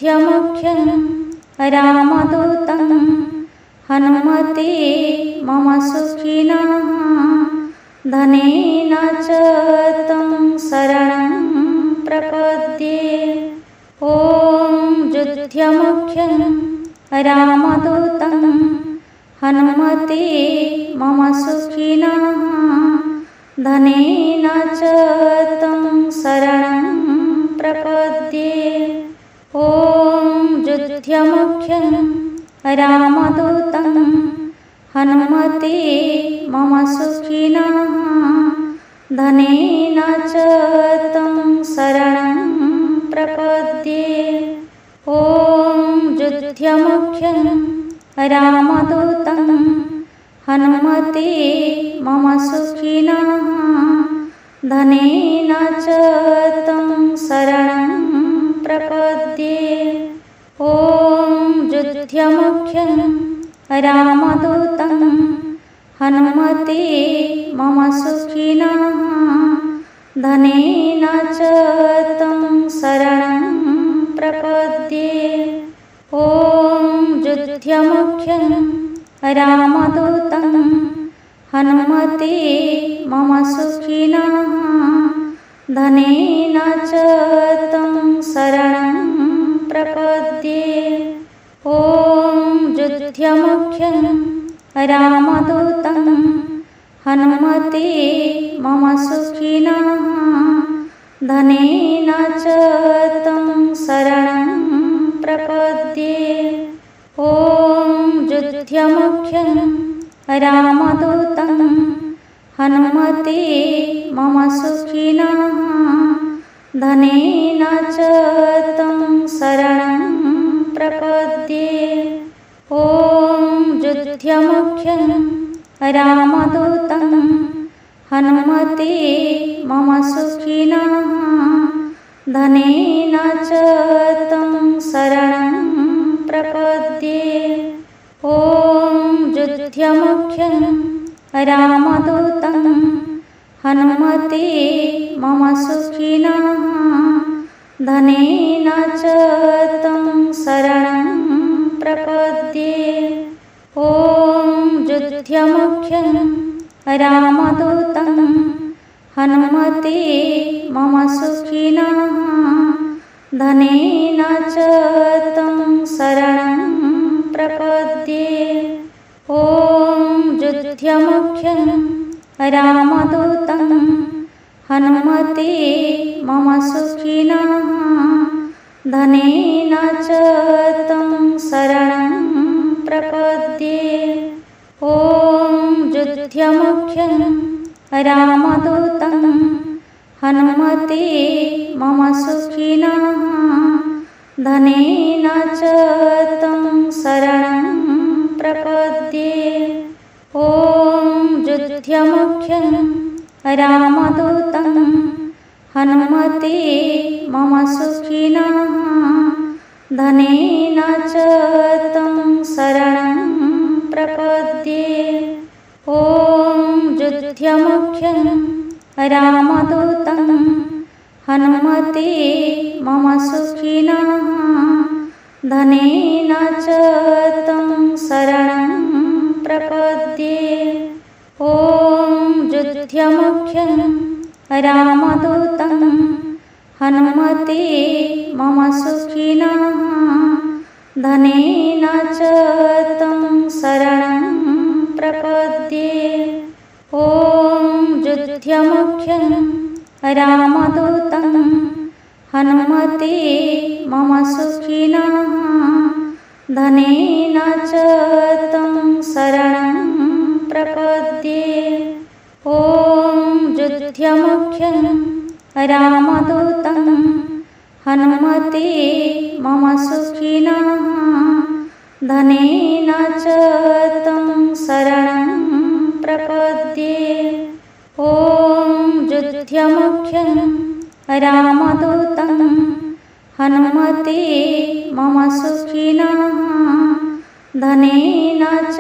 युध्यमुख्यं रामदूतं हनुमते मम सुखिनः धनेन च तं शरणं प्रपद्ये। ॐ युध्यमुख्यं रामदूतं हनुमते मम सुखिनः धनेन च तं शरणं प्रपद्ये। ॐ युध्यमुख्यं रामदूतं हनुमते मम सुखिनः धनेन च तं शरणं प्रपद्ये। ॐ युध्यमुख्यं रामदूतं हनुमते मम सुखिनः धनेन च तं शरणं प्रपद्ये। ॐ युध्यमुख्यं रामदूतं हनुमते मम सुखिनः धनेन च तं शरणं प्रपद्ये। ॐ युध्यमुख्यं रामदूतं हनुमते मम सुखिनः धनेन च तं शरणं प्रपद्ये। ॐ युध्यमुख्यं रामदूतं हनुमते मम सुखिनः धनेन च तं शरणं प्रपद्ये। ॐ युध्यमुख्यं रामदूतं हनुमते मम सुखिनः धनेन च तं शरणं प्रपद्ये। ॐ युध्यमुख्यं रामदूतं हनुमते मम सुखिनः धनेन च तं शरणं प्रपद्ये। ॐ युध्यमुख्यं रामदूतं हनुमते मम सुखिनः धनेन च तं शरणं प्रपद्ये। ॐ युध्यमुख्यं रामदूतं हनुमते मम सुखिनः धनेन च तं शरणं प्रपद्ये। ॐ युध्यमुख्यं रामदूतं हनुमते मम सुखिनः धनेन च तं शरणं प्रपद्ये। ॐ युध्यमुख्यं रामदूतं हनुमते मम सुखिनः धनेन च तं शरणं प्रपद्ये। ॐ युध्यमुख्यं रामदूतं हनुमते मम सुखिनः धनेन च तं शरणं प्रपद्ये। ॐ युध्यमुख्यं रामदूतं हनुमते मम सुखिनः धनेन च तं शरणं प्रपद्ये। ॐ युध्यमुख्यं रामदूतं हनुमते मम सुखिनः धनेन च तं शरणं प्रपद्ये। ॐ युध्यमुख्यं रामदूतं हनुमते मम सुखिनः धनेन च तं शरणं प्रपद्ये। ॐ युध्यमुख्यं रामदूतं हनुमते मम सुखिनः धनेन च तं शरणं प्रपद्ये। ॐ युध्यमुख्यं रामदूतं हनुमते मम सुखिनः धनेन च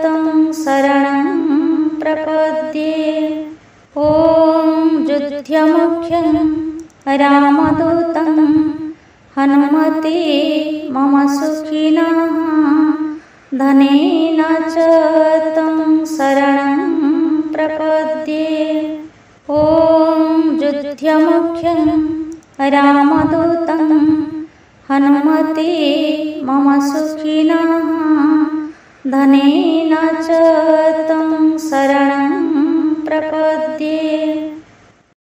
तं शरणं प्रपद्ये। ॐ युध्यमुख्यं रामदूतं हनुमते मम सुखिनः धनेन च तं शरणं प्रपद्ये। ॐ युध्यमुख्यं रामदूतं हनुमते मम सुखिनः धनेन च